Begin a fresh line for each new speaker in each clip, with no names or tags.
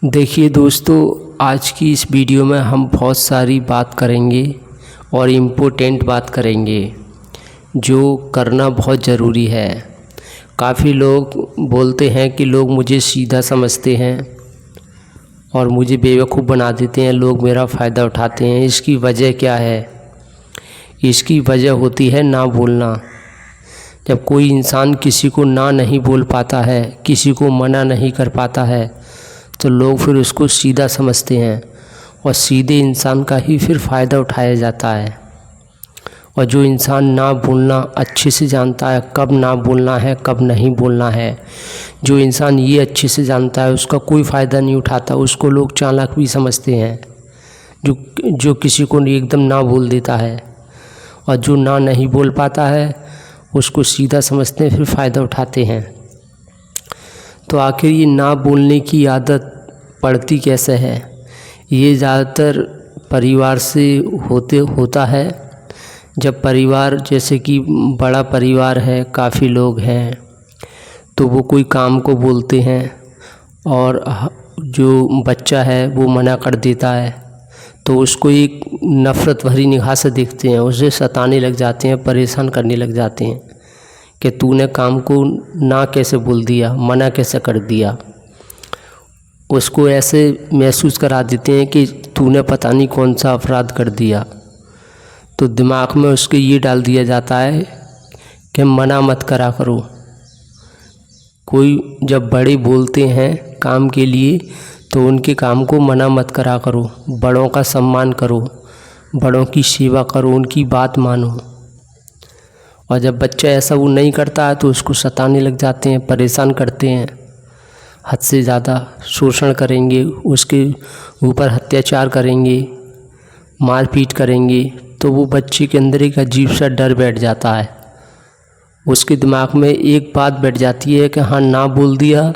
देखिए दोस्तों, आज की इस वीडियो में हम बहुत सारी बात करेंगे और इम्पोर्टेंट बात करेंगे जो करना बहुत ज़रूरी है। काफ़ी लोग बोलते हैं कि लोग मुझे सीधा समझते हैं और मुझे बेवकूफ़ बना देते हैं, लोग मेरा फ़ायदा उठाते हैं। इसकी वजह क्या है? इसकी वजह होती है ना बोलना। जब कोई इंसान किसी को ना नहीं बोल पाता है, किसी को मना नहीं कर पाता है, तो लोग फिर उसको सीधा समझते हैं और सीधे इंसान का ही फिर फ़ायदा उठाया जाता है। और जो इंसान ना बोलना अच्छे से जानता है, कब ना बोलना है कब नहीं बोलना है, जो इंसान ये अच्छे से जानता है उसका कोई फ़ायदा नहीं उठाता, उसको लोग चालाक भी समझते हैं। जो किसी को एकदम ना बोल देता है, और जो ना नहीं बोल पाता है उसको सीधा समझते हैं, फिर फ़ायदा उठाते हैं। तो आखिर ये ना बोलने की आदत पड़ती कैसे है? ये ज़्यादातर परिवार से होता है। जब परिवार, जैसे कि बड़ा परिवार है, काफ़ी लोग हैं, तो वो कोई काम को बोलते हैं और जो बच्चा है वो मना कर देता है, तो उसको एक नफ़रत भरी निगाह से देखते हैं, उसे सताने लग जाते हैं, परेशान करने लग जाते हैं कि तूने काम को ना कैसे बोल दिया, मना कैसे कर दिया। उसको ऐसे महसूस करा देते हैं कि तूने पता नहीं कौन सा अपराध कर दिया। तो दिमाग में उसके ये डाल दिया जाता है कि मना मत करा करो। कोई जब बड़े बोलते हैं काम के लिए तो उनके काम को मना मत करा करो, बड़ों का सम्मान करो, बड़ों की सेवा करो, उनकी बात मानो। और जब बच्चा ऐसा वो नहीं करता है तो उसको सताने लग जाते हैं, परेशान करते हैं, हद से ज़्यादा शोषण करेंगे, उसके ऊपर अत्याचार करेंगे, मारपीट करेंगे। तो वो बच्चे के अंदर एक अजीब सा डर बैठ जाता है। उसके दिमाग में एक बात बैठ जाती है कि हाँ, ना बोल दिया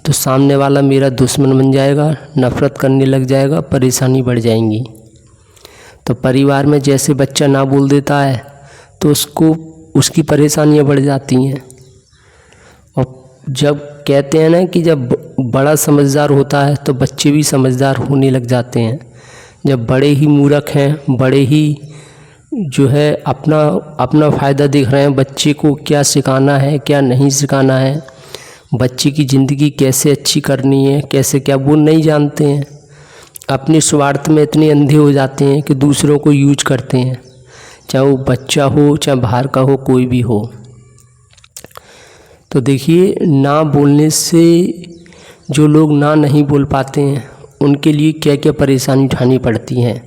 तो सामने वाला मेरा दुश्मन बन जाएगा, नफ़रत करने लग जाएगा, परेशानी बढ़ जाएंगी। तो परिवार में जैसे बच्चा ना बोल देता है तो उसकी परेशानियां बढ़ जाती हैं। और जब कहते हैं ना कि जब बड़ा समझदार होता है तो बच्चे भी समझदार होने लग जाते हैं। जब बड़े ही मूर्ख हैं, बड़े ही जो है अपना फ़ायदा देख रहे हैं, बच्चे को क्या सिखाना है क्या नहीं सिखाना है, बच्चे की ज़िंदगी कैसे अच्छी करनी है, कैसे क्या, वो नहीं जानते हैं। अपने स्वार्थ में इतने अंधे हो जाते हैं कि दूसरों को यूज करते हैं, चाहे वो बच्चा हो चाहे बाहर का हो, कोई भी हो। तो देखिए, ना बोलने से जो लोग ना नहीं बोल पाते हैं उनके लिए क्या क्या परेशानी उठानी पड़ती हैं।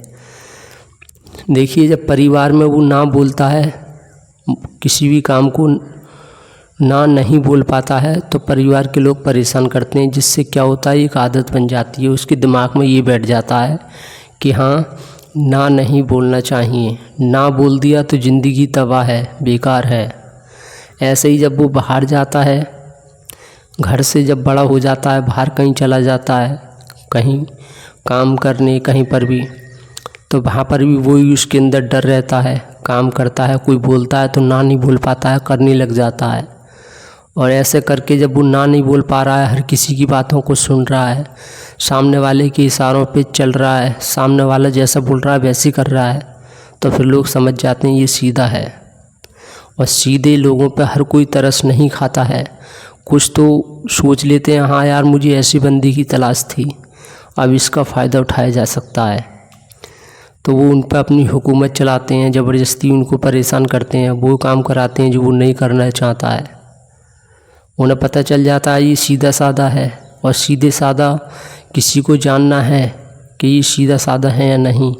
देखिए, जब परिवार में वो ना बोलता है, किसी भी काम को ना नहीं बोल पाता है, तो परिवार के लोग परेशान करते हैं, जिससे क्या होता है, एक आदत बन जाती है। उसके दिमाग में ये बैठ जाता है कि हाँ, ना नहीं बोलना चाहिए, ना बोल दिया तो ज़िंदगी तबाह है, बेकार है। ऐसे ही जब वो बाहर जाता है, घर से जब बड़ा हो जाता है, बाहर कहीं चला जाता है, कहीं काम करने, कहीं पर भी, तो वहाँ पर भी वही उसके अंदर डर रहता है। काम करता है, कोई बोलता है तो ना नहीं बोल पाता है, करने लग जाता है। और ऐसे करके जब वो ना नहीं बोल पा रहा है, हर किसी की बातों को सुन रहा है, सामने वाले के इशारों पे चल रहा है, सामने वाला जैसा बोल रहा है वैसे कर रहा है, तो फिर लोग समझ जाते हैं ये सीधा है। और सीधे लोगों पे हर कोई तरस नहीं खाता है। कुछ तो सोच लेते हैं, हाँ यार, मुझे ऐसी बंदी की तलाश थी, अब इसका फ़ायदा उठाया जा सकता है, तो वो उन पर अपनी हुकूमत चलाते हैं, ज़बरदस्ती उनको परेशान करते हैं, वो काम कराते हैं जो वो नहीं करना चाहता है। उन्हें पता चल जाता है ये सीधा साधा है, और सीधे साधा किसी को जानना है कि ये सीधा साधा है या नहीं,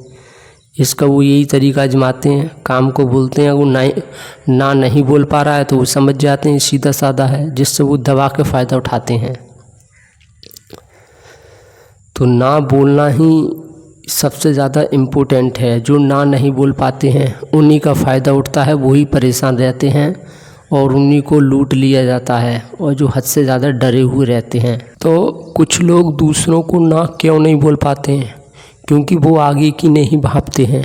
इसका वो यही तरीका आजमाते हैं, काम को बोलते हैं। वो ना नहीं बोल पा रहा है तो वो समझ जाते हैं सीधा साधा है, जिससे वो दबा के फ़ायदा उठाते हैं। तो ना बोलना ही सबसे ज़्यादा इम्पोर्टेंट है। जो ना नहीं बोल पाते हैं उन्हीं का फ़ायदा उठता है, वही परेशान रहते हैं और उन्हीं को लूट लिया जाता है, और जो हद से ज़्यादा डरे हुए रहते हैं। तो कुछ लोग दूसरों को ना क्यों नहीं बोल पाते हैं? क्योंकि वो आगे की नहीं भांपते हैं।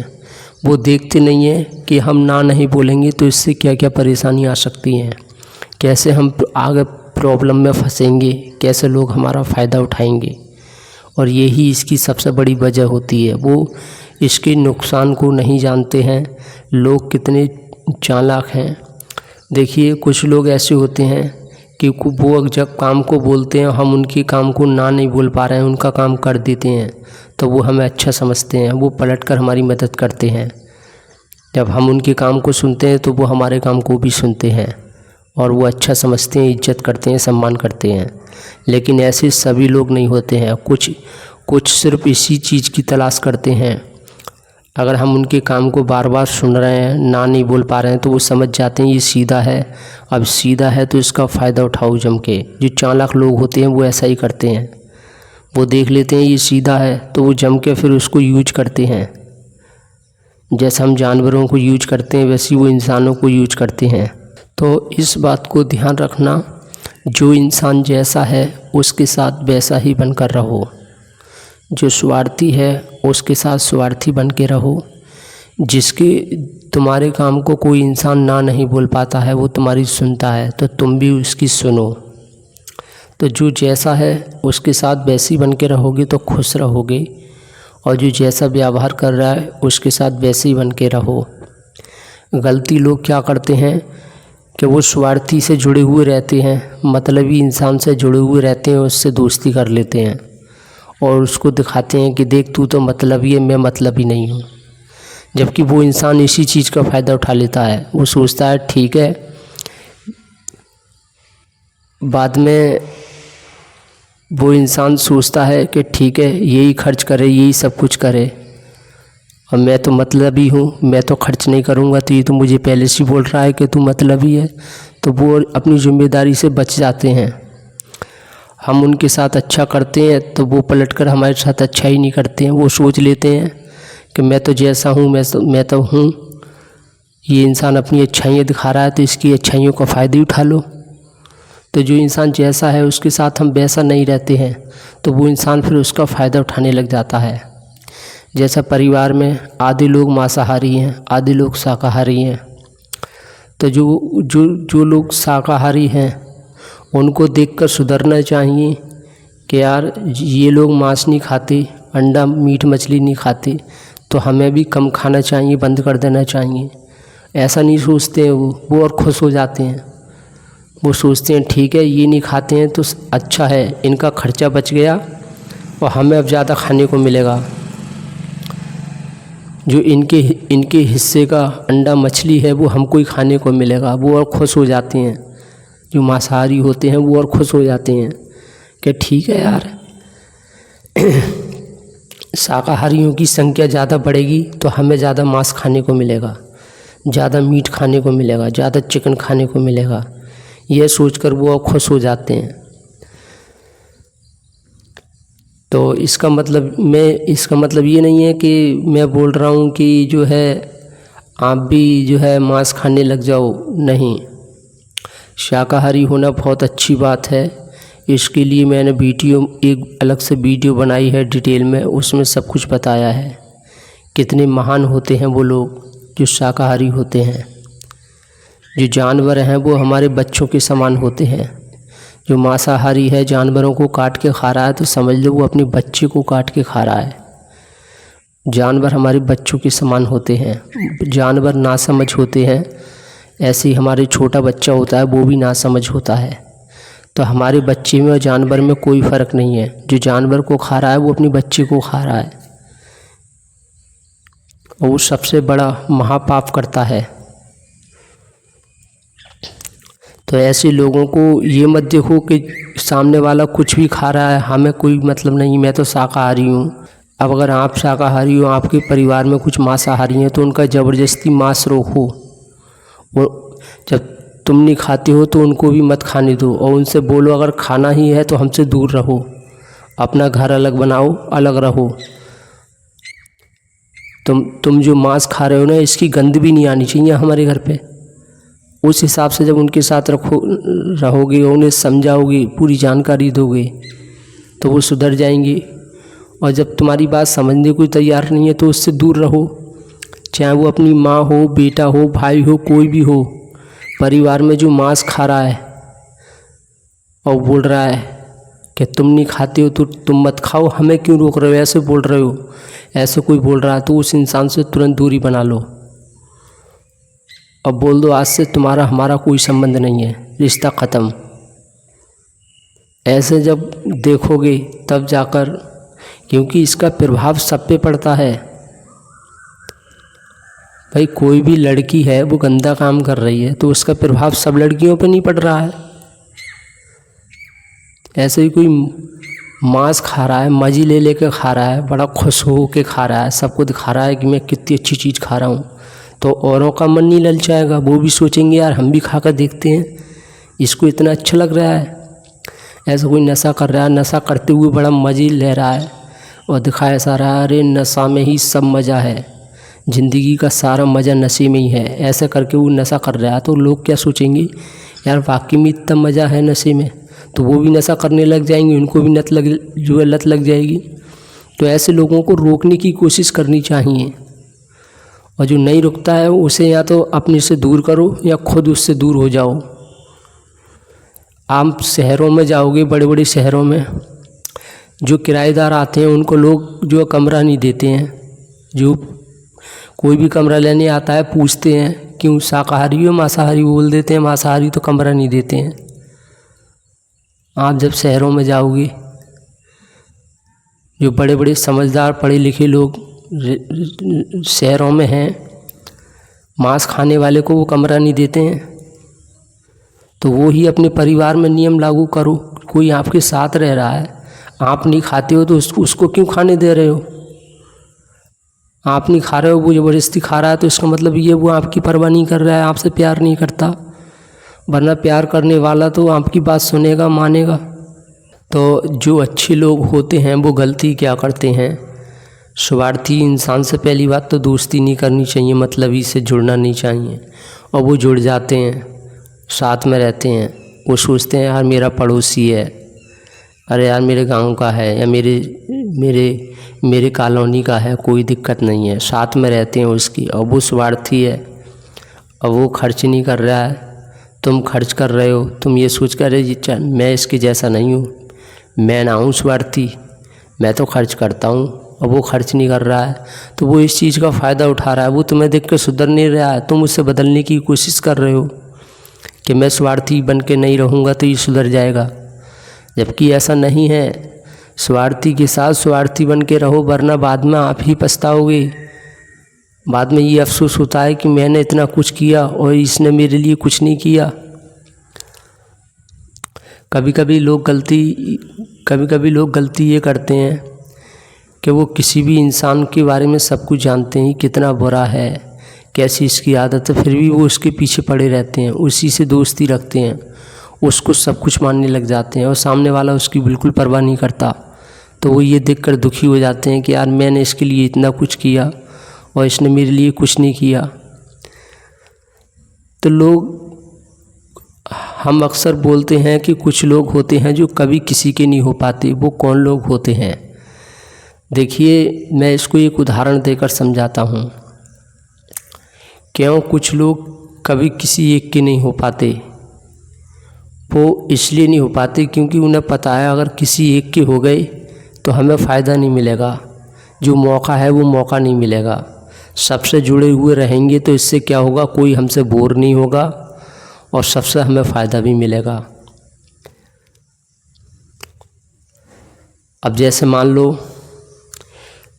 वो देखते नहीं हैं कि हम ना नहीं बोलेंगे तो इससे क्या क्या परेशानी आ सकती हैं, कैसे हम आगे प्रॉब्लम में फंसेंगे, कैसे लोग हमारा फ़ायदा उठाएंगे। और यही इसकी सबसे बड़ी वजह होती है। वो इसके नुकसान को नहीं जानते हैं। लोग कितने चालाक हैं। देखिए कुछ लोग ऐसे होते हैं कि वो जब काम को बोलते हैं, हम उनके काम को ना नहीं बोल पा रहे हैं, उनका काम कर देते हैं, तो वो हमें अच्छा समझते हैं, वो पलटकर हमारी मदद करते हैं। जब हम उनके काम को सुनते हैं तो वो हमारे काम को भी सुनते हैं और वो अच्छा समझते हैं, इज्जत करते हैं, सम्मान करते हैं। लेकिन ऐसे सभी लोग नहीं होते हैं। कुछ सिर्फ इसी चीज़ की तलाश करते हैं। अगर हम उनके काम को बार बार सुन रहे हैं, ना नहीं बोल पा रहे हैं, तो वो समझ जाते हैं ये सीधा है। अब सीधा है तो इसका फ़ायदा उठाओ जम के। जो चालाक लोग होते हैं वो ऐसा ही करते हैं। वो देख लेते हैं ये सीधा है तो वो जम के फिर उसको यूज करते हैं। जैसे हम जानवरों को यूज करते हैं वैसे वो इंसानों को यूज करते हैं। तो इस बात को ध्यान रखना, जो इंसान जैसा है उसके साथ वैसा ही बनकर रहो। जो स्वार्थी है उसके साथ स्वार्थी बन के रहो। जिसके तुम्हारे काम को कोई इंसान ना नहीं बोल पाता है, वो तुम्हारी सुनता है, तो तुम भी उसकी सुनो। तो जो जैसा है उसके साथ वैसी बन के रहोगे तो खुश रहोगे, और जो जैसा व्यवहार कर रहा है उसके साथ वैसे ही बन के रहो। गलती लोग क्या करते हैं कि वो स्वार्थी से जुड़े हुए रहते हैं, मतलबी इंसान से जुड़े हुए रहते हैं, उससे दोस्ती कर लेते हैं और उसको दिखाते हैं कि देख तू तो मतलबी है, मैं मतलबी नहीं हूँ। जबकि वो इंसान इसी चीज़ का फ़ायदा उठा लेता है। वो सोचता है ठीक है, बाद में वो इंसान सोचता है कि ठीक है यही खर्च करे, यही सब कुछ करे, और मैं तो मतलबी हूँ, मैं तो खर्च नहीं करूँगा, तो ये तो मुझे पहले से बोल रहा है कि तू मतलबी है। तो वो अपनी जिम्मेदारी से बच जाते हैं। हम उनके साथ अच्छा करते हैं तो वो पलटकर हमारे साथ अच्छा ही नहीं करते हैं। वो सोच लेते हैं कि मैं तो जैसा हूँ मैं तो हूँ, ये इंसान अपनी अच्छाइयाँ दिखा रहा है तो इसकी अच्छाइयों का फ़ायदा उठा लो। तो जो इंसान जैसा है उसके साथ हम वैसा नहीं रहते हैं, तो वो इंसान फिर उसका फ़ायदा उठाने लग जाता है। जैसा परिवार में आधे लोग मांसाहारी हैं, आधे लोग शाकाहारी हैं, तो जो लोग शाकाहारी हैं उनको देखकर सुधरना चाहिए कि यार ये लोग मांस नहीं खाते, अंडा मीट मछली नहीं खाते, तो हमें भी कम खाना चाहिए, बंद कर देना चाहिए। ऐसा नहीं सोचते हैं वो और खुश हो जाते हैं। वो सोचते हैं ठीक है ये नहीं खाते हैं तो अच्छा है, इनका खर्चा बच गया और हमें अब ज़्यादा खाने को मिलेगा। जो इनके हिस्से का अंडा मछली है वो हमको ही खाने को मिलेगा। वो और खुश हो जाते हैं। जो मांसाहारी होते हैं वो और खुश हो जाते हैं कि ठीक है यार, शाकाहारियों की संख्या ज़्यादा बढ़ेगी तो हमें ज़्यादा मांस खाने को मिलेगा, ज़्यादा मीट खाने को मिलेगा, ज़्यादा चिकन खाने को मिलेगा। यह सोचकर वो और खुश हो जाते हैं। तो इसका मतलब ये नहीं है कि मैं बोल रहा हूँ कि जो है आप भी जो है मांस खाने लग जाओ, नहीं। शाकाहारी होना बहुत अच्छी बात है। इसके लिए मैंने एक अलग से वीडियो बनाई है डिटेल में, उसमें सब कुछ बताया है। कितने महान होते हैं वो लोग जो शाकाहारी होते हैं। जो जानवर हैं वो हमारे बच्चों के समान होते हैं। जो मांसाहारी है, जानवरों को काट के खा रहा है, तो समझ लो वो अपने बच्चे को काट के खा रहा है। जानवर हमारे बच्चों के समान होते हैं। जानवर नासमझ होते हैं, ऐसे ही हमारे छोटा बच्चा होता है वो भी नासमझ होता है। तो हमारे बच्चे में और जानवर में कोई फ़र्क नहीं है। जो जानवर को खा रहा है वो अपने बच्चे को खा रहा है, और वो सबसे बड़ा महापाप करता है। तो ऐसे लोगों को ये मत देखो कि सामने वाला कुछ भी खा रहा है, हमें कोई मतलब नहीं, मैं तो शाकाहारी हूँ। अब अगर आप शाकाहारी हो, आपके परिवार में कुछ मांसाहारी हैं, तो उनका ज़बरदस्ती मांस रोको। वो जब तुम नहीं खाते हो तो उनको भी मत खाने दो, और उनसे बोलो अगर खाना ही है तो हमसे दूर रहो, अपना घर अलग बनाओ, अलग रहो। तुम जो मांस खा रहे हो ना, इसकी गंध भी नहीं आनी चाहिए हमारे घर पे। उस हिसाब से जब उनके साथ रहोगे, उन्हें समझाओगे, पूरी जानकारी दोगे, तो वो सुधर जाएंगे। और जब तुम्हारी बात समझने को तैयार नहीं है तो उससे दूर रहो। चाहे वो अपनी माँ हो, बेटा हो, भाई हो, कोई भी हो। परिवार में जो मांस खा रहा है और बोल रहा है कि तुम नहीं खाते हो तो तुम मत खाओ, हमें क्यों रोक रहे हो, ऐसे बोल रहे हो। ऐसे कोई बोल रहा है तो उस इंसान से तुरंत दूरी बना लो। अब बोल दो आज से तुम्हारा हमारा कोई संबंध नहीं है, रिश्ता ख़त्म। ऐसे जब देखोगे तब जाकर, क्योंकि इसका प्रभाव सब पे पड़ता है। भाई कोई भी लड़की है वो गंदा काम कर रही है तो उसका प्रभाव सब लड़कियों पे नहीं पड़ रहा है। ऐसे ही कोई मांस खा रहा है, मज़े ले लेकर खा रहा है, बड़ा खुश हो के खा रहा है, सबको दिखा रहा है कि मैं कितनी अच्छी चीज़ खा रहा हूँ, तो औरों का मन नहीं ललचाएगा। वो भी सोचेंगे यार हम भी खा कर देखते हैं, इसको इतना अच्छा लग रहा है। ऐसा कोई नशा कर रहा है, नशा करते हुए बड़ा मज़े ले रहा है और दिखा ऐसा रहा है अरे नशा में ही सब मज़ा है, ज़िंदगी का सारा मज़ा नशे में ही है। ऐसा करके वो नशा कर रहा है तो लोग क्या सोचेंगे, यार वाकई में इतना मज़ा है नशे में, तो वो भी नशा करने लग जाएंगे, उनको भी लत लग जाएगी। तो ऐसे लोगों को रोकने की कोशिश करनी चाहिए, और जो नहीं रुकता है उसे या तो अपने से दूर करो या खुद उससे दूर हो जाओ। आप शहरों में जाओगे, बड़े बड़े शहरों में जो किराएदार आते हैं उनको लोग जो कमरा नहीं देते हैं। जो कोई भी कमरा लेने आता है पूछते हैं क्यों शाकाहारी हो मांसाहारी, बोल देते हैं मांसाहारी, तो कमरा नहीं देते हैं। आप जब शहरों में जाओगे, जो बड़े बड़े समझदार पढ़े लिखे लोग शहरों में हैं, मांस खाने वाले को वो कमरा नहीं देते हैं, तो वो ही अपने परिवार में नियम लागू करो। कोई आपके साथ रह रहा है, आप नहीं खाते हो तो उसको क्यों खाने दे रहे हो। आप नहीं खा रहे हो, वो ज़बरदस्ती खा रहा है, तो इसका मतलब ये वो आपकी परवाह नहीं कर रहा है, आपसे प्यार नहीं करता। वरना प्यार करने वाला तो आपकी बात सुनेगा, मानेगा। तो जो अच्छे लोग होते हैं वो गलती क्या करते हैं, स्वार्थी इंसान से पहली बात तो दोस्ती नहीं करनी चाहिए, मतलबी से जुड़ना नहीं चाहिए। और वो जुड़ जाते हैं, साथ में रहते हैं, वो सोचते हैं यार मेरा पड़ोसी है, अरे यार मेरे गांव का है या मेरे कॉलोनी का है, कोई दिक्कत नहीं है, साथ में रहते हैं उसकी। और वो स्वार्थी है, और वो खर्च नहीं कर रहा है, तुम खर्च कर रहे हो, तुम ये सोच कर रहे मैं इसके जैसा नहीं हूँ, मैं ना हूँ स्वार्थी, मैं तो खर्च करता हूँ, और वो खर्च नहीं कर रहा है, तो वो इस चीज़ का फ़ायदा उठा रहा है। वो तुम्हें देख कर सुधर नहीं रहा है, तुम उससे बदलने की कोशिश कर रहे हो कि मैं स्वार्थी बन के नहीं रहूँगा तो ये सुधर जाएगा, जबकि ऐसा नहीं है। स्वार्थी के साथ स्वार्थी बन के रहो, वरना बाद में आप ही पछताओगे। बाद में ये अफसोस होता है कि मैंने इतना कुछ किया और इसने मेरे लिए कुछ नहीं किया। कभी कभी लोग गलती ये करते हैं कि वो किसी भी इंसान के बारे में सब कुछ जानते हैं, कितना बुरा है, कैसी इसकी आदत है, फिर भी वो उसके पीछे पड़े रहते हैं, उसी से दोस्ती रखते हैं, उसको सब कुछ मानने लग जाते हैं, और सामने वाला उसकी बिल्कुल परवाह नहीं करता। तो वो ये देखकर दुखी हो जाते हैं कि यार मैंने इसके लिए इतना कुछ किया और इसने मेरे लिए कुछ नहीं किया। तो हम अक्सर बोलते हैं कि कुछ लोग होते हैं जो कभी किसी के नहीं हो पाते। वो कौन लोग होते हैं, देखिए मैं इसको एक उदाहरण देकर समझाता हूँ। क्यों कुछ लोग कभी किसी एक के नहीं हो पाते, वो इसलिए नहीं हो पाते क्योंकि उन्हें पता है अगर किसी एक के हो गए तो हमें फ़ायदा नहीं मिलेगा, जो मौका है वो मौका नहीं मिलेगा। सबसे जुड़े हुए रहेंगे तो इससे क्या होगा, कोई हमसे बोर नहीं होगा और सबसे हमें फ़ायदा भी मिलेगा। अब जैसे मान लो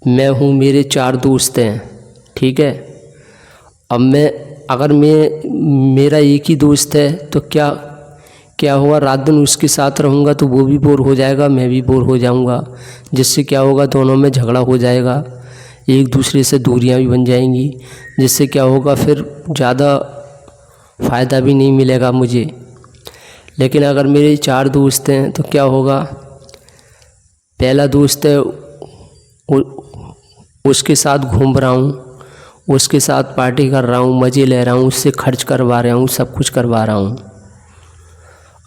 मैं हूँ, मेरे 4 दोस्त हैं, ठीक है। अब मेरा एक ही दोस्त है तो क्या होगा, रात दिन उसके साथ रहूँगा तो वो भी बोर हो जाएगा, मैं भी बोर हो जाऊँगा, जिससे क्या होगा, दोनों में झगड़ा हो जाएगा, एक दूसरे से दूरियां भी बन जाएंगी, जिससे क्या होगा, फिर ज़्यादा फ़ायदा भी नहीं मिलेगा मुझे। लेकिन अगर मेरे 4 दोस्त हैं तो क्या होगा, पहला दोस्त है उसके साथ घूम रहा हूँ, उसके साथ पार्टी कर रहा हूँ, मज़े ले रहा हूँ, उससे खर्च करवा रहा हूँ, सब कुछ करवा रहा हूँ।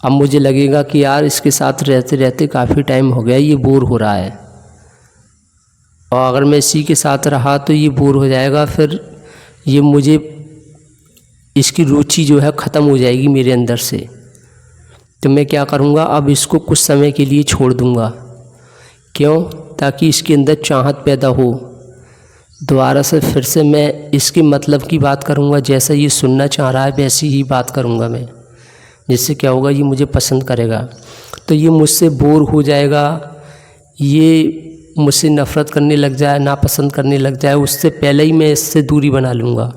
अब मुझे लगेगा कि यार इसके साथ रहते रहते काफ़ी टाइम हो गया, ये बोर हो रहा है, और अगर मैं इसी के साथ रहा तो ये बोर हो जाएगा, फिर ये मुझे इसकी रुचि जो है ख़त्म हो जाएगी मेरे अंदर से। तो मैं क्या करूँगा, अब इसको कुछ समय के लिए छोड़ दूँगा। क्यों? ताकि इसके अंदर चाहत पैदा हो। दोबारा से फिर से मैं इसके मतलब की बात करूँगा, जैसा ये सुनना चाह रहा है वैसी ही बात करूँगा मैं, जिससे क्या होगा, ये मुझे पसंद करेगा। तो ये मुझसे बोर हो जाएगा, ये मुझसे नफ़रत करने लग जाए, नापसंद करने लग जाए, उससे पहले ही मैं इससे दूरी बना लूँगा।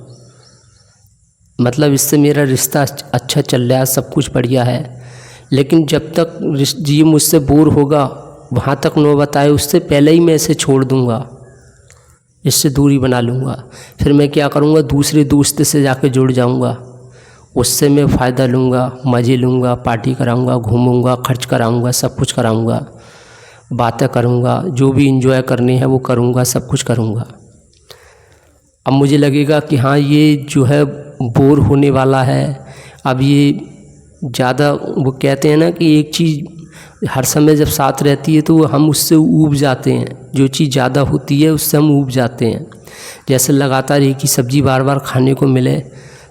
मतलब इससे मेरा रिश्ता अच्छा चल रहा है, सब कुछ बढ़िया है, लेकिन जब तक ये मुझसे बोर होगा वहाँ तक नौबत आए, उससे पहले ही मैं इसे छोड़ दूँगा, इससे दूरी बना लूँगा। फिर मैं क्या करूँगा, दूसरे दोस्त से जाके जुड़ जाऊँगा, उससे मैं फ़ायदा लूँगा, मज़े लूँगा, पार्टी कराऊँगा, घूमूँगा, खर्च कराऊँगा, सब कुछ कराऊँगा, बातें करूँगा, जो भी एंजॉय करनी है वो करूँगा, सब कुछ करूँगा। अब मुझे लगेगा कि हाँ ये जो है बोर होने वाला है, अब ये ज़्यादा, वो कहते हैं ना कि एक चीज़ हर समय जब साथ रहती है तो हम उससे ऊब जाते हैं, जो चीज़ ज़्यादा होती है उससे हम ऊब जाते हैं। जैसे लगातार एक ही सब्ज़ी बार बार खाने को मिले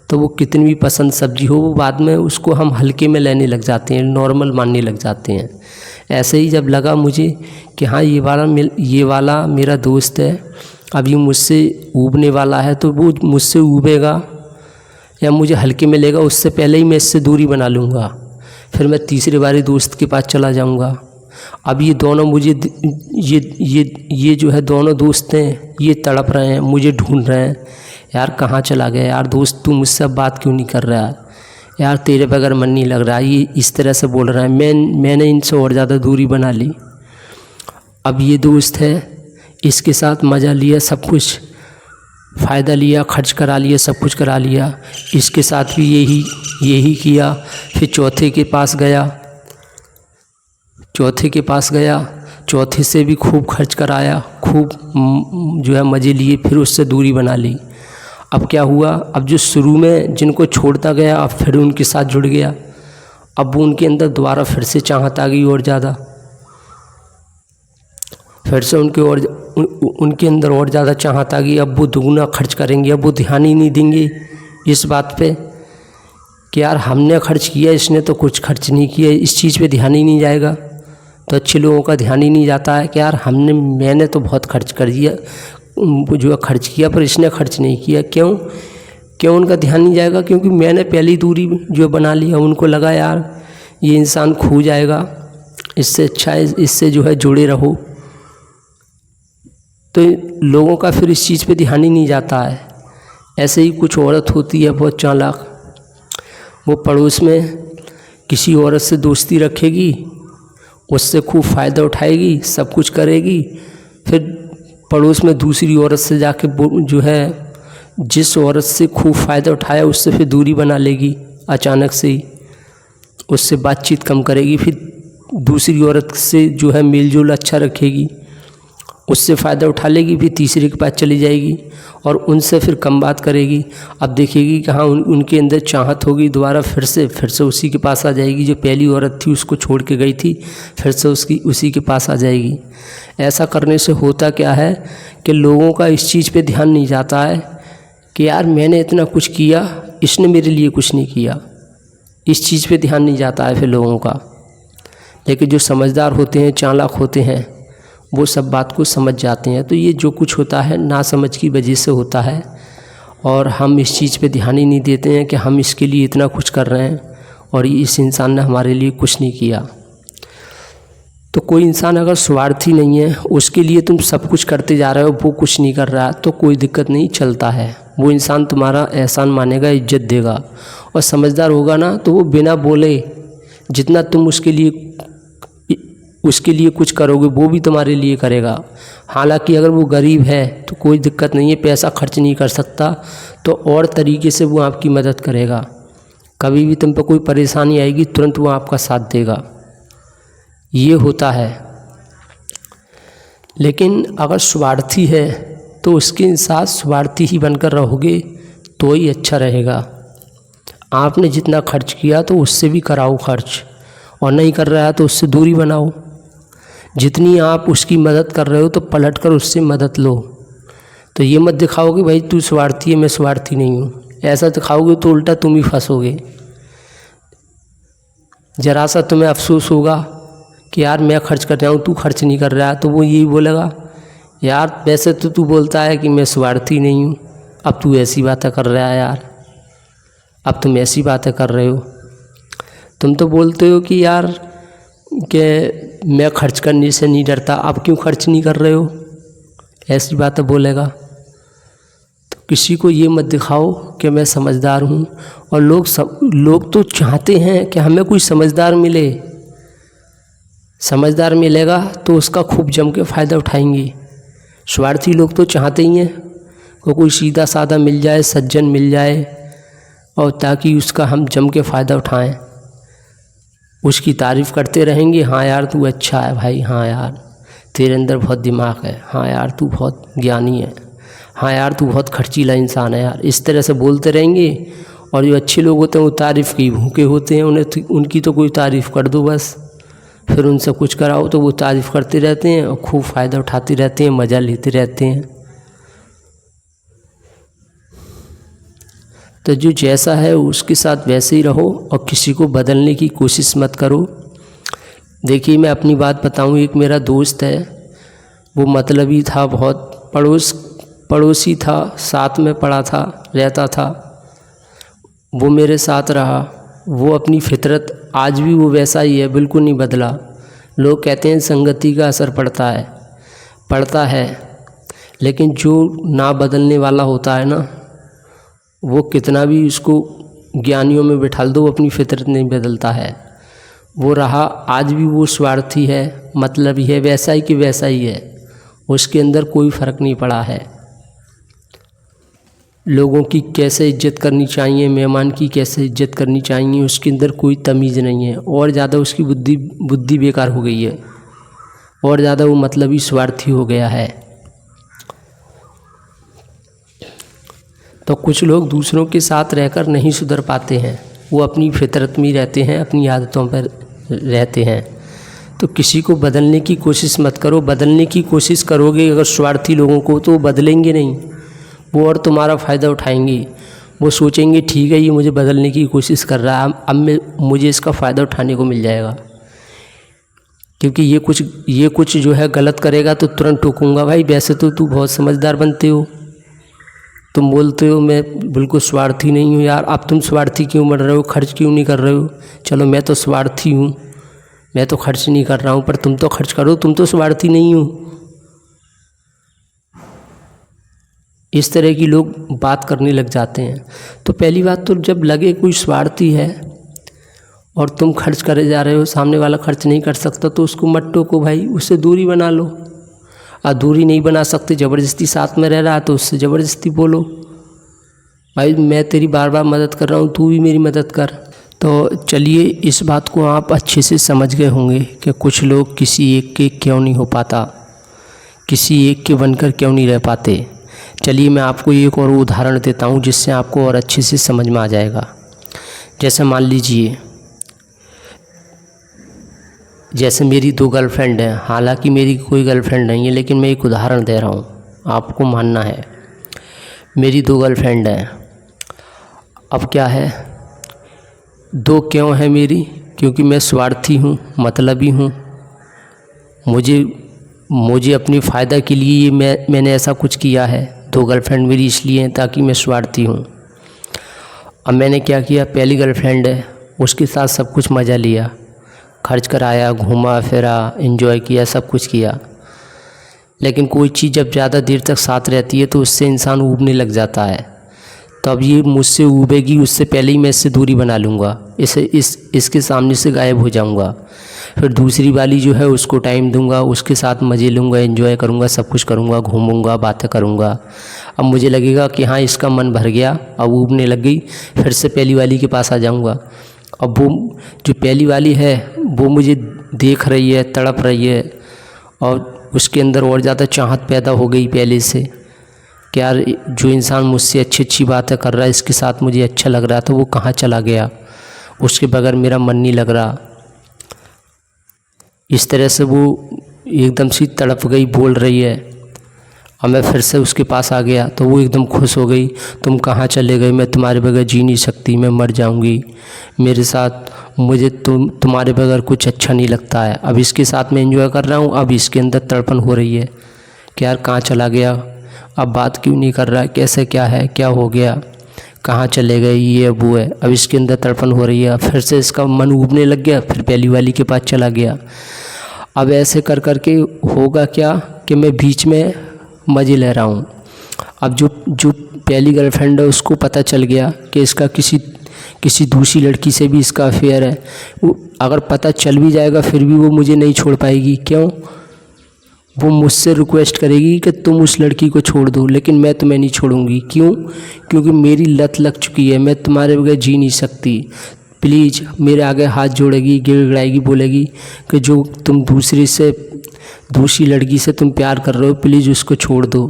तो वो कितनी भी पसंद सब्ज़ी हो, वो बाद में उसको हम हल्के में लेने लग जाते हैं, नॉर्मल मानने लग जाते हैं। ऐसे ही जब लगा मुझे कि हाँ ये वाला मेरा दोस्त है, अब ये मुझसे ऊबने वाला है, तो वो मुझसे ऊबेगा या मुझे हल्के में लेगा, उससे पहले ही मैं इससे दूरी बना लूँगा। फिर मैं तीसरे बारी दोस्त के पास चला जाऊँगा। अब ये दोनों मुझे ये जो है दोनों दोस्त हैं, ये तड़प रहे हैं, मुझे ढूंढ रहे हैं, यार कहाँ चला गया यार दोस्त, तू मुझसे बात क्यों नहीं कर रहा है यार, तेरे बगैर मन नहीं लग रहा। ये इस तरह से बोल रहा है, मैंने इनसे और ज़्यादा दूरी बना ली। अब ये दोस्त है, इसके साथ मज़ा लिया, सब कुछ फ़ायदा लिया, खर्च करा लिया, सब कुछ करा लिया, इसके साथ भी यही किया। फिर चौथे के पास गया, चौथे से भी खूब खर्च कराया, खूब जो है मज़े लिए, फिर उससे दूरी बना ली। अब क्या हुआ, अब जो शुरू में जिनको छोड़ता गया अब फिर उनके साथ जुड़ गया, अब वो उनके अंदर दोबारा फिर से चाहत आ गई और ज़्यादा, फिर से उनके अंदर और ज़्यादा चाहत आ गई। अब वो दुगना खर्च करेंगे, अब वो ध्यान ही नहीं देंगे इस बात पे कि यार हमने खर्च किया, इसने तो कुछ खर्च नहीं किया, इस चीज़ पे ध्यान ही नहीं जाएगा। तो अच्छे लोगों का ध्यान ही नहीं जाता है कि यार मैंने तो बहुत खर्च कर दिया, जो है खर्च किया, पर इसने खर्च नहीं किया। क्यों उनका ध्यान नहीं जाएगा? क्योंकि मैंने पहली दूरी जो बना लिया, उनको लगा यार ये इंसान खो जाएगा, इससे अच्छा है इससे जो है जुड़े रहो। तो लोगों का फिर इस चीज़ पे ध्यान ही नहीं जाता है। ऐसे ही कुछ औरत होती है बहुत चालाक, वो पड़ोस में किसी औरत से दोस्ती रखेगी, उससे खूब फ़ायदा उठाएगी, सब कुछ करेगी, फिर पड़ोस में दूसरी औरत से जाके जो है जिस औरत से खूब फ़ायदा उठाया उससे फिर दूरी बना लेगी, अचानक से ही उससे बातचीत कम करेगी, फिर दूसरी औरत से जो है मेल जोल अच्छा रखेगी, उससे फ़ायदा उठा लेगी, फिर तीसरे के पास चली जाएगी और उनसे फिर कम बात करेगी। अब देखेगी कि हाँ उनके अंदर चाहत होगी, दोबारा फिर से उसी के पास आ जाएगी, जो पहली औरत थी उसको छोड़ के गई थी, फिर से उसी के पास आ जाएगी। ऐसा करने से होता क्या है कि लोगों का इस चीज़ पे ध्यान नहीं जाता है कि यार मैंने इतना कुछ किया, इसने मेरे लिए कुछ नहीं किया, इस चीज़ पे ध्यान नहीं जाता है फिर लोगों का। लेकिन जो समझदार होते हैं, चालाक होते हैं, वो सब बात को समझ जाते हैं। तो ये जो कुछ होता है ना समझ की वजह से होता है, और हम इस चीज़ पे ध्यान ही नहीं देते हैं कि हम इसके लिए इतना कुछ कर रहे हैं और इस इंसान ने हमारे लिए कुछ नहीं किया। तो कोई इंसान अगर स्वार्थी नहीं है, उसके लिए तुम सब कुछ करते जा रहे हो, वो कुछ नहीं कर रहा, तो कोई दिक्कत नहीं, चलता है। वो इंसान तुम्हारा एहसान मानेगा, इज्जत देगा, और समझदार होगा ना तो वो बिना बोले जितना तुम उसके लिए कुछ करोगे वो भी तुम्हारे लिए करेगा। हालांकि अगर वो गरीब है तो कोई दिक्कत नहीं है, पैसा खर्च नहीं कर सकता तो और तरीके से वो आपकी मदद करेगा। कभी भी तुम पर कोई परेशानी आएगी तुरंत वो आपका साथ देगा, ये होता है। लेकिन अगर स्वार्थी है तो उसके साथ स्वार्थी ही बनकर रहोगे तो ही अच्छा रहेगा। आपने जितना खर्च किया तो उससे भी कराओ खर्च, और नहीं कर रहा है तो उससे दूरी बनाओ। जितनी आप उसकी मदद कर रहे हो तो पलट कर उससे मदद लो। तो ये मत दिखाओगे भाई तू स्वार्थी है, मैं स्वार्थी नहीं हूँ, ऐसा दिखाओगे तो उल्टा तुम ही फंसोगे। ज़रा सा तुम्हें अफसोस होगा कि यार मैं खर्च कर रहा हूँ, तू खर्च नहीं कर रहा है, तो वो यही बोलेगा यार वैसे तो तू बोलता है कि मैं स्वार्थी नहीं हूँ, अब तू ऐसी बातें कर रहा है यार, अब तुम ऐसी बातें कर रहे हो। तुम तो बोलते हो कि यार कि मैं खर्च करने से नहीं डरता, अब क्यों खर्च नहीं कर रहे हो, ऐसी बातें बोलेगा। तो किसी को ये मत दिखाओ कि मैं समझदार हूँ। और लोग तो चाहते हैं कि हमें कोई समझदार मिले, समझदार मिलेगा तो उसका खूब जम के फ़ायदा उठाएंगे। स्वार्थी लोग तो चाहते ही हैं कि कोई सीधा साधा मिल जाए, सज्जन मिल जाए, और ताकि उसका हम जम के फ़ायदा उठाएं, उसकी तारीफ़ करते रहेंगे। हाँ यार तू अच्छा है भाई, हाँ यार तेरे अंदर बहुत दिमाग है, हाँ यार तू बहुत ज्ञानी है, हाँ यार तू बहुत खर्चीला इंसान है यार, इस तरह से बोलते रहेंगे। और जो अच्छे लोग होते हैं वो तारीफ़ की भूखे होते हैं, उनकी तो कोई तारीफ़ कर दो बस, फिर उनसे कुछ कराओ तो वो तारीफ़ करते रहते हैं और खूब फ़ायदा उठाते रहते हैं, मज़ा लेते रहते हैं। तो जो जैसा है उसके साथ वैसे ही रहो और किसी को बदलने की कोशिश मत करो। देखिए मैं अपनी बात बताऊं, एक मेरा दोस्त है, वो मतलबी था बहुत, पड़ोसी था, साथ में पढ़ा था, रहता था, वो मेरे साथ रहा, वो अपनी फितरत आज भी वो वैसा ही है, बिल्कुल नहीं बदला। लोग कहते हैं संगति का असर पड़ता है, लेकिन जो ना बदलने वाला होता है ना, वो कितना भी उसको ज्ञानियों में बिठा दो, वो अपनी फितरत नहीं बदलता है। वो रहा आज भी, वो स्वार्थी है, मतलबी है, वैसा ही कि वैसा ही है, उसके अंदर कोई फ़र्क नहीं पड़ा है। लोगों की कैसे इज्जत करनी चाहिए, मेहमान की कैसे इज्जत करनी चाहिए, उसके अंदर कोई तमीज़ नहीं है। और ज़्यादा उसकी बुद्धि बेकार हो गई है, और ज़्यादा वो मतलबी स्वार्थी हो गया है। तो कुछ लोग दूसरों के साथ रहकर नहीं सुधर पाते हैं, वो अपनी फितरत में रहते हैं, अपनी आदतों पर रहते हैं। तो किसी को बदलने की कोशिश मत करो। बदलने की कोशिश करोगे अगर स्वार्थी लोगों को, तो वो बदलेंगे नहीं, वो और तुम्हारा फ़ायदा उठाएंगे। वो सोचेंगे ठीक है ये मुझे बदलने की कोशिश कर रहा है, अब मुझे इसका फ़ायदा उठाने को मिल जाएगा, क्योंकि ये कुछ जो है गलत करेगा तो तुरंत टोकूंगा। भाई वैसे तो तू बहुत समझदार बनते हो, तुम बोलते हो मैं बिल्कुल स्वार्थी नहीं हूँ यार, अब तुम स्वार्थी क्यों बन रहे हो, खर्च क्यों नहीं कर रहे हो। चलो मैं तो स्वार्थी हूँ, मैं तो खर्च नहीं कर रहा हूँ, पर तुम तो खर्च करो, तुम तो स्वार्थी नहीं हो। इस तरह की लोग बात करने लग जाते हैं। तो पहली बात तो जब लगे कोई स्वार्थी है और तुम खर्च करे जा रहे हो, सामने वाला खर्च नहीं कर सकता, तो उसको मत टोको भाई, उससे दूरी बना लो। और दूरी नहीं बना सकते, ज़बरदस्ती साथ में रह रहा है, तो उससे ज़बरदस्ती बोलो भाई मैं तेरी बार बार मदद कर रहा हूँ, तू भी मेरी मदद कर। तो चलिए इस बात को आप अच्छे से समझ गए होंगे कि कुछ लोग किसी एक के क्यों नहीं हो पाता, किसी एक के बनकर क्यों नहीं रह पाते। चलिए मैं आपको एक और उदाहरण देता हूँ जिससे आपको और अच्छे से समझ में आ जाएगा। जैसे मान लीजिए, जैसे मेरी 2 गर्लफ्रेंड हैं, हालांकि मेरी कोई गर्लफ्रेंड नहीं है, लेकिन मैं एक उदाहरण दे रहा हूँ, आपको मानना है। मेरी 2 गर्लफ्रेंड हैं। अब क्या है, 2 क्यों है मेरी, क्योंकि मैं स्वार्थी हूँ, मतलबी हूँ। मुझे अपने फ़ायदा के लिए मैंने ऐसा कुछ किया है। 2 गर्लफ्रेंड मेरी इसलिए हैं ताकि मैं स्वार्थी हूँ। अब मैंने क्या किया, पहली गर्लफ्रेंड है, उसके साथ सब कुछ मज़ा लिया, खर्च कराया, घूमा फिरा, एंजॉय किया, सब कुछ किया। लेकिन कोई चीज़ जब ज़्यादा देर तक साथ रहती है तो उससे इंसान ऊबने लग जाता है। तो अब ये मुझसे ऊबेगी, उससे पहले ही मैं इससे दूरी बना लूँगा, इसके सामने से गायब हो जाऊँगा। फिर दूसरी वाली जो है उसको टाइम दूँगा, उसके साथ मज़े लूँगा, एंजॉय करूँगा, सब कुछ करूँगा, घूमूँगा, बातें करूँगा। अब मुझे लगेगा कि हाँ इसका मन भर गया, अब ऊबने लग गई, फिर से पहली वाली के पास आ जाऊँगा। अब वो जो पहली वाली है वो मुझे देख रही है, तड़प रही है, और उसके अंदर और ज़्यादा चाहत पैदा हो गई पहले से कि यार जो इंसान मुझसे अच्छी बातें कर रहा है, इसके साथ मुझे अच्छा लग रहा है, तो वो कहाँ चला गया, उसके बगैर मेरा मन नहीं लग रहा। इस तरह से वो एकदम से तड़प गई, बोल रही है। और मैं फिर से उसके पास आ गया तो वो एकदम खुश हो गई। तुम कहाँ चले गए, मैं तुम्हारे बगैर जी नहीं सकती, मैं मर जाऊंगी मेरे साथ, मुझे तुम्हारे बगैर कुछ अच्छा नहीं लगता है। अब इसके साथ मैं एंजॉय कर रहा हूँ, अब इसके अंदर तड़पन हो रही है कि यार कहाँ चला गया, अब बात क्यों नहीं कर रहा है, कैसे क्या है, क्या हो गया, कहाँ चले गए, ये वो है। अब इसके अंदर तड़पन हो रही है। फिर से इसका मन उबने लग गया, फिर पहली वाली के पास चला गया। अब ऐसे कर कर के होगा क्या कि मैं बीच में मज़े ले रहा हूँ। अब जो पहली गर्लफ्रेंड है उसको पता चल गया कि इसका किसी दूसरी लड़की से भी इसका अफेयर है। वो अगर पता चल भी जाएगा फिर भी वो मुझे नहीं छोड़ पाएगी। क्यों? वो मुझसे रिक्वेस्ट करेगी कि तुम उस लड़की को छोड़ दो, लेकिन मैं तुम्हें नहीं छोड़ूंगी। क्यों? क्योंकि मेरी लत लग चुकी है, मैं तुम्हारे बगैर जी नहीं सकती। प्लीज़ मेरे आगे हाथ जोड़ेगी, गिड़गिड़ाएगी, बोलेगी कि जो तुम दूसरी लड़की से तुम प्यार कर रहे हो, प्लीज़ उसको छोड़ दो,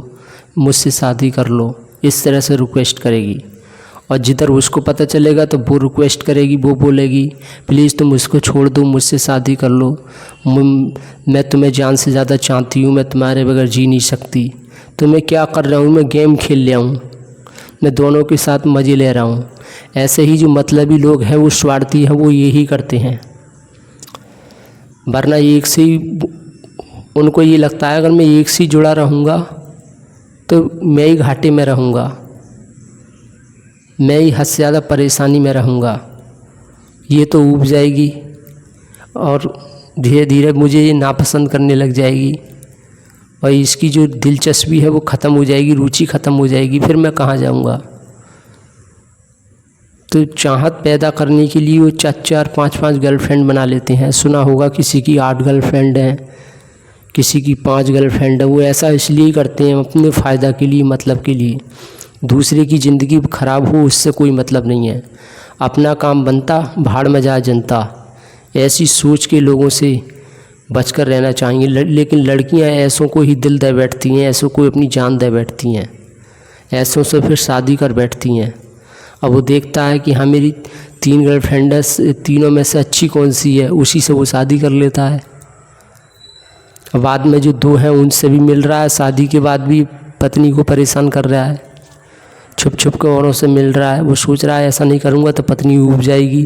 मुझसे शादी कर लो। इस तरह से रिक्वेस्ट करेगी। और जिधर उसको पता चलेगा तो वो रिक्वेस्ट करेगी, वो बोलेगी प्लीज़ तुम उसको छोड़ दो, मुझसे शादी कर लो, मैं तुम्हें जान से ज़्यादा चाहती हूँ, मैं तुम्हारे बगैर जी नहीं सकती। तो मैं क्या कर रहा हूँ, मैं गेम खेल रहा हूँ, मैं दोनों के साथ मज़े ले रहा हूँ। ऐसे ही जो मतलबी लोग हैं, वो स्वार्थी हैं, वो यही करते हैं। वरना एक से ही उनको ये लगता है अगर मैं एक से जुड़ा रहूँगा तो मैं ही घाटे में रहूँगा, मैं ही हद से ज़्यादा परेशानी में रहूँगा। ये तो ऊब जाएगी और धीरे धीरे मुझे ये नापसंद करने लग जाएगी और इसकी जो दिलचस्पी है वो ख़त्म हो जाएगी, रुचि ख़त्म हो जाएगी। फिर मैं कहाँ जाऊँगा? तो चाहत पैदा करने के लिए वो 4-4 5-5 गर्लफ्रेंड बना लेते हैं। सुना होगा किसी की 8 गर्लफ्रेंड हैं, किसी की 5 गर्लफ्रेंड है। वो ऐसा इसलिए करते हैं अपने फ़ायदा के लिए, मतलब के लिए। दूसरे की ज़िंदगी ख़राब हो उससे कोई मतलब नहीं है। अपना काम बनता, भाड़ में जा जनता। ऐसी सोच के लोगों से बचकर रहना चाहिए। लेकिन लड़कियां ऐसों को ही दिल दे बैठती हैं, ऐसों को अपनी जान दे बैठती हैं, ऐसों से फिर शादी कर बैठती हैं। अब वो देखता है कि हाँ मेरी 3 गर्लफ्रेंड है, तीनों में से अच्छी कौन सी है, उसी से वो शादी कर लेता है। बाद में जो 2 हैं उनसे भी मिल रहा है, शादी के बाद भी पत्नी को परेशान कर रहा है, छुप छुप के औरों से मिल रहा है। वो सोच रहा है ऐसा नहीं करूँगा तो पत्नी ऊब जाएगी।